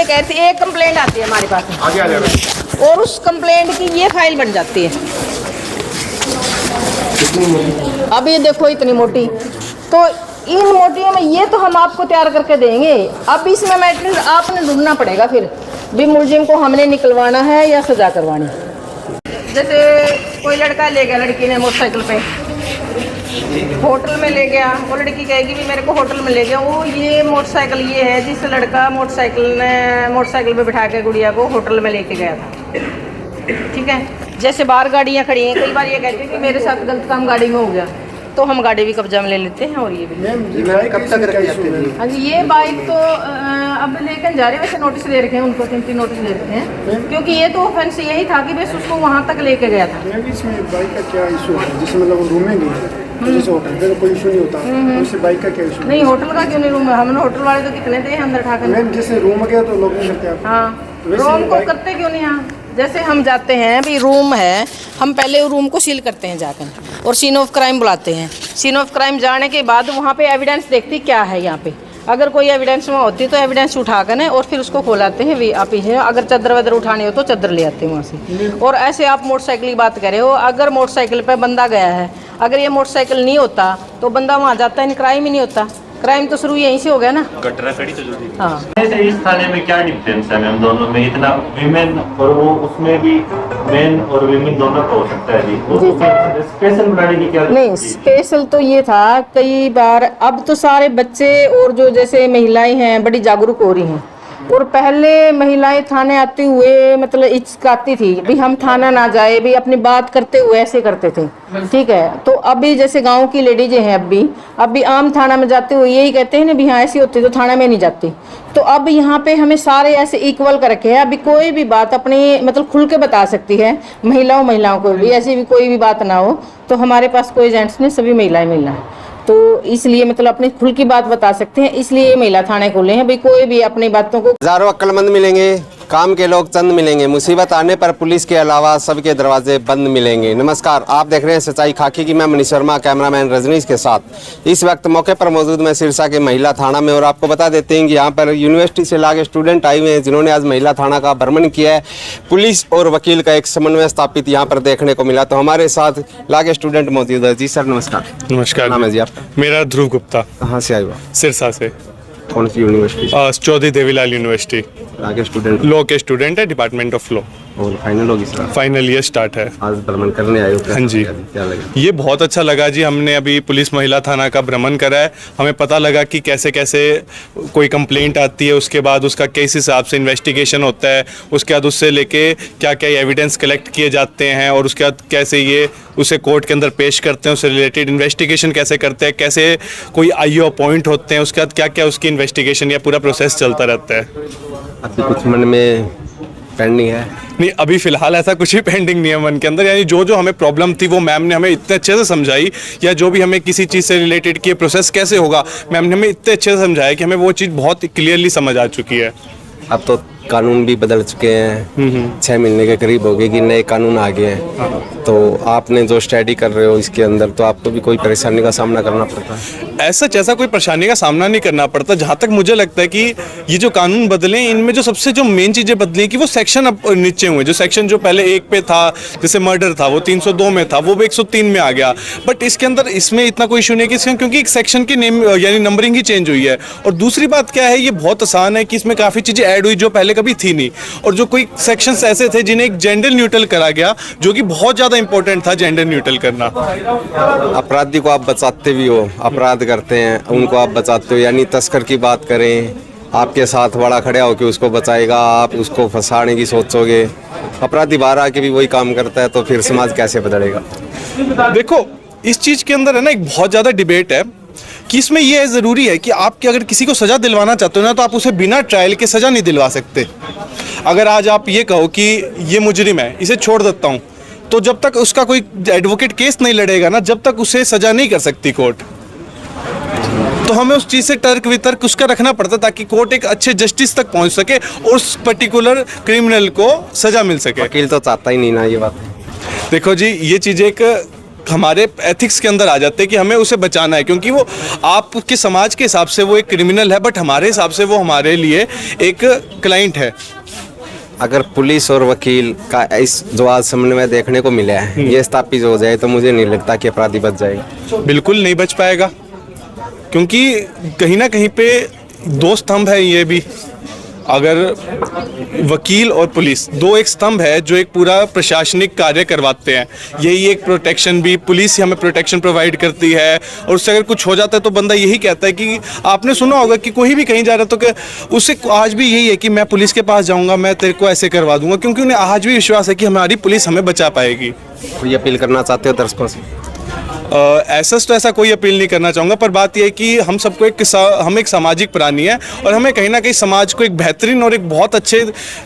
कहती है, एक कंप्लेंट आती है हमारे पास आगे आ जाएगा और उस कंप्लेंट की ये फाइल बन जाती है। अब ये देखो इतनी मोटी, तो इन मोटियों में ये तो हम आपको तैयार करके देंगे। अब इसमें मैटर आपने ढूंढना पड़ेगा फिर भी मुलजिम को हमने निकलवाना है या सजा करवानी। जैसे कोई लड़का ले गया, लड़की ने मोटरसाइकिल पे होटल में ले गया, वो लड़की कहेगी भी मेरे को होटल में ले गया, वो ये मोटरसाइकिल ये है जिस लड़का मोटरसाइकिल पे बिठा के गुड़िया को होटल में लेके गया था। ठीक है, जैसे बाहर गाड़ियाँ खड़ी हैं, कई बार ये कहते हैं कि मेरे साथ गलत काम गाड़ी में हो गया, तो हम गाड़ी भी कब्जा में ले लेते हैं। और ये भी कब तक रखते हैं? हाँ जी, ये बाइक तो अब लेकर जा रहे हैं, वैसे नोटिस दे रखे हैं उनको, 3 नोटिस दे रखे हैं, क्योंकि ये तो ऑफेंस यही था कि बस उसको वहाँ तक लेके गया था। इसमें बाइक का क्या इशू है? जैसे मतलब रूम में गई जैसे होटल में तो कोई इशू नहीं होता, उससे बाइक का क्या इशू? नहीं, होटल का क्यों नहीं रूम है? हमने होटल वाले तो कितने थे अंदर उठा कर। मैम जैसे रूम गया तो लोग नहीं करते आप? हाँ, रूम को करते क्यों नहीं? हाँ, जैसे हम जाते हैं भी रूम है, हम पहले रूम को सील करते हैं जाकर और सीन ऑफ क्राइम बुलाते हैं। सीन ऑफ क्राइम जाने के बाद वहाँ पे एविडेंस देखती क्या है यहाँ पे, अगर कोई एविडेंस वहाँ होती है तो एविडेंस उठा कर और फिर उसको खोलाते हैं। वे आप ही अगर चादर वादर उठानी हो तो चादर ले आते हैं वहाँ से। और ऐसे आप मोटरसाइकिल की बात कर रहे हो, अगर मोटरसाइकिल पे बंदा गया है, अगर ये मोटरसाइकिल नहीं होता तो बंदा वहाँ जाता है, क्राइम ही नहीं होता। क्राइम तो शुरू यहीं से हो गया ना। कटरा खड़ी तो जल्दी। हाँ, इस थाने में क्या डिफरेंस है मैम दोनों में? इतना विमेन और वो उसमें भी मेन और विमेन दोनों का हो सकता है जी। स्पेशल बनाने की क्या? नहीं, स्पेशल तो ये था कई बार, अब तो सारे बच्चे और जो जैसे महिलाएं हैं बड़ी जागरूक हो रही हैं, और पहले महिलाएं थाने आते हुए मतलब हिचकाती थी भी हम थाना ना जाए, भी अपनी बात करते हुए ऐसे करते थे। ठीक है, तो अभी जैसे गांव की लेडीज हैं अभी आम थाना में जाते हुए यही कहते हैं ना भी हाँ ऐसी होती तो थाना में नहीं जाती। तो अब यहाँ पे हमें सारे ऐसे इक्वल कर रखे हैं, अभी कोई भी बात अपनी मतलब खुल के बता सकती है, महिलाओं को भी, ऐसी भी कोई भी बात ना हो तो हमारे पास कोई जेंट्स नहीं, सभी महिलाएं तो इसलिए मतलब अपनी खुल की बात बता सकते हैं, इसलिए महिला थाने खोले हैं। भाई कोई भी अपनी बातों को, हजारों अक्लमंद मिलेंगे, काम के लोग चंद मिलेंगे, मुसीबत आने पर पुलिस के अलावा सबके दरवाजे बंद मिलेंगे। नमस्कार, आप देख रहे हैं सच्चाई खाकी की, मैं मनीष शर्मा, कैमरामैन रजनीश के साथ। इस वक्त मौके पर मौजूद मैं सिरसा के महिला थाना में, और आपको बता देते हैं कि यहाँ पर यूनिवर्सिटी से लाके स्टूडेंट आए हुए हैं जिन्होंने आज महिला थाना का भ्रमण किया है। पुलिस और वकील का एक समन्वय स्थापित यहाँ पर देखने को मिला, तो हमारे साथ लाके स्टूडेंट मौजूद है। जी सर नमस्कार। नमस्कार। नाम है जी आपका? मेरा ध्रुव गुप्ता। कहाँ से आए हो? सिरसा से। कौन सी यूनिवर्सिटी? चौधरी देवीलाल यूनिवर्सिटी। आगे स्टूडेंट? लॉ के स्टूडेंट है, डिपार्टमेंट ऑफ लॉ। और फाइनल होगी सर? फाइनल ईयर स्टार्ट है। आज भ्रमण करने आए हो? हाँ जी। क्या लगा? ये बहुत अच्छा लगा जी, हमने अभी पुलिस महिला थाना का भ्रमण करा है। हमें पता लगा कि कैसे कैसे कोई कंप्लेंट आती है, उसके बाद उसका किस हिसाब से इन्वेस्टिगेशन होता है, उसके बाद उससे लेके क्या क्या एविडेंस कलेक्ट किए जाते हैं, और उसके बाद कैसे ये उसे कोर्ट के अंदर पेश करते हैं, उससे रिलेटेड इन्वेस्टिगेशन कैसे करते हैं, कैसे कोई आईओ अपॉइंट होते हैं, उसके बाद क्या क्या उसकी इन्वेस्टिगेशन या पूरा प्रोसेस चलता रहता है। अभी कुछ मन में पेंडिंग है? नहीं, अभी फिलहाल ऐसा कुछ भी पेंडिंग नहीं है मन के अंदर। यानी जो हमें प्रॉब्लम थी वो मैम ने हमें इतने अच्छे से समझाई, या जो भी हमें किसी चीज़ से रिलेटेड कि प्रोसेस कैसे होगा, मैम ने हमें इतने अच्छे से समझाया कि हमें वो चीज़ बहुत क्लियरली समझ आ चुकी है। अब तो कानून भी बदल चुके हैं, 6 महीने के करीब हो गए कि नए कानून आ गए हैं, तो आपने जो स्टडी कर रहे हो इसके अंदर तो आपको भी कोई परेशानी का सामना करना पड़ता है? ऐसा कोई परेशानी का सामना नहीं करना पड़ता। जहाँ तक मुझे लगता है कि ये जो कानून बदले, इनमें जो सबसे जो मेन चीज़ें बदली हैं कि वो सेक्शन अब नीचे हुए। जो सेक्शन जो पहले 1 पे था, जैसे मर्डर था, वो 302 में था, वो भी 103 में आ गया। बट इसके अंदर इसमें इतना कोई इशू नहीं है क्योंकि एक सेक्शन की नेम यानी नंबरिंग ही चेंज हुई है। और दूसरी बात क्या है, ये बहुत आसान है कि इसमें काफ़ी चीज़ें ऐड हुई जो पहले कभी थी नहीं, और जो कोई सेक्शंस ऐसे थे जिन्हें एक जेंडर न्यूट्रल करा गया, जो कि बहुत ज़्यादा इंपॉर्टेंट था जेंडर न्यूट्रल करना। अपराधी को आप बचाते भी हो, अपराध करते हैं उनको आप बचाते हो, यानी तस्कर की बात करें, आपके साथ बड़ा खड़ा हो कि उसको बचाएगा, आप उसको फंसाने की सोचोगे, अपराधी बाहर आके भी वही काम करता है, तो फिर समाज कैसे बदलेगा? देखो, इस चीज़ के अंदर है ना एक बहुत ज़्यादा डिबेट है कि इसमें यह ज़रूरी है कि आपके अगर किसी को सज़ा दिलवाना चाहते हो ना, तो आप उसे बिना ट्रायल के सज़ा नहीं दिलवा सकते। अगर आज आप ये कहो कि ये मुजरिम है, इसे छोड़ देता हूँ, तो जब तक उसका कोई एडवोकेट केस नहीं लड़ेगा ना, जब तक उसे सज़ा नहीं कर सकती कोर्ट। तो हमें उस चीज़ से तर्क वितर्क उसका रखना पड़ता ताकि कोर्ट एक अच्छे जस्टिस तक पहुँच सके और उस पर्टिकुलर क्रिमिनल को सज़ा मिल सके। वकील तो चाहता ही नहीं ना ये बात। देखो जी, ये चीज़ एक हमारे एथिक्स के अंदर आ जाते हैं कि हमें उसे बचाना है, क्योंकि वो आपके समाज के हिसाब से वो एक क्रिमिनल है, बट हमारे हिसाब से वो हमारे लिए एक क्लाइंट है। अगर पुलिस और वकील का इस जो आज समन्वय देखने को मिला है ये स्थापित हो जाए तो मुझे नहीं लगता कि अपराधी बच जाएगा। बिल्कुल नहीं बच पाएगा, क्योंकि कहीं ना कहीं पे दो स्तंभ है ये भी। अगर वकील और पुलिस दो एक स्तंभ है जो एक पूरा प्रशासनिक कार्य करवाते हैं, यही एक प्रोटेक्शन भी, पुलिस ही हमें प्रोटेक्शन प्रोवाइड करती है। और उससे अगर कुछ हो जाता है तो बंदा यही कहता है कि आपने सुना होगा कि कोई भी कहीं जा रहा है तो कि उसे आज भी यही है कि मैं पुलिस के पास जाऊंगा, मैं तेरे को ऐसे करवा दूंगा, क्योंकि उन्हें आज भी विश्वास है कि हमारी पुलिस हमें बचा पाएगी। कोई अपील करना चाहते हो दर्शकों से? ऐसा कोई अपील नहीं करना चाहूँगा, पर बात यह है कि हम सबको हम एक सामाजिक प्राणी है और हमें कहीं ना कहीं समाज को एक बेहतरीन और एक बहुत अच्छे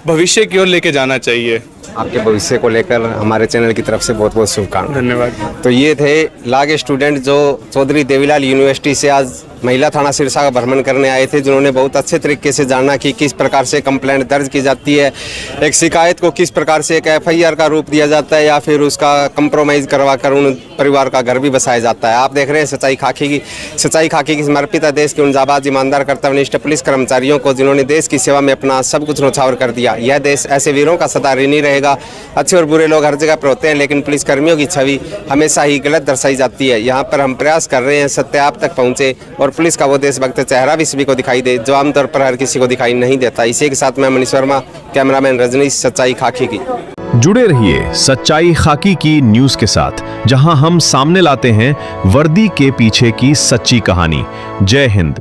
भविष्य की ओर लेके जाना चाहिए। आपके भविष्य को लेकर हमारे चैनल की तरफ से बहुत बहुत शुभकामनाएं। धन्यवाद। तो ये थे लागे स्टूडेंट जो चौधरी देवीलाल यूनिवर्सिटी से आज महिला थाना सिरसा का भ्रमण करने आए थे, जिन्होंने बहुत अच्छे तरीके से जाना कि किस प्रकार से कंप्लेंट दर्ज की जाती है, एक शिकायत को किस प्रकार से एक FIR का रूप दिया जाता है या फिर उसका कंप्रोमाइज़ करवा कर उन परिवार का घर भी बसाया जाता है। आप देख रहे हैं सच्चाई खाकी की समर्पित है देश के उन जाबाज ईमानदार कर्तव्यनिष्ठ पुलिस कर्मचारियों को जिन्होंने देश की सेवा में अपना सब कुछ न्यौछावर कर दिया। यह देश ऐसे वीरों का सदा ऋणी रहेगा। अच्छे और बुरे लोग हर जगह पर होते हैं, लेकिन पुलिसकर्मियों की छवि हमेशा ही गलत दर्शाई जाती है। यहाँ पर हम प्रयास कर रहे हैं सत्य आप तक पहुँचे और पुलिस का वो देशभक्त चेहरा भी सभी को दिखाई दे जो आमतौर पर हर किसी को दिखाई नहीं देता। इसी के साथ मैं मनीष वर्मा, कैमरामैन रजनीश, सच्चाई खाकी की। जुड़े रहिए सच्चाई खाकी की न्यूज के साथ, जहां हम सामने लाते हैं वर्दी के पीछे की सच्ची कहानी। जय हिंद।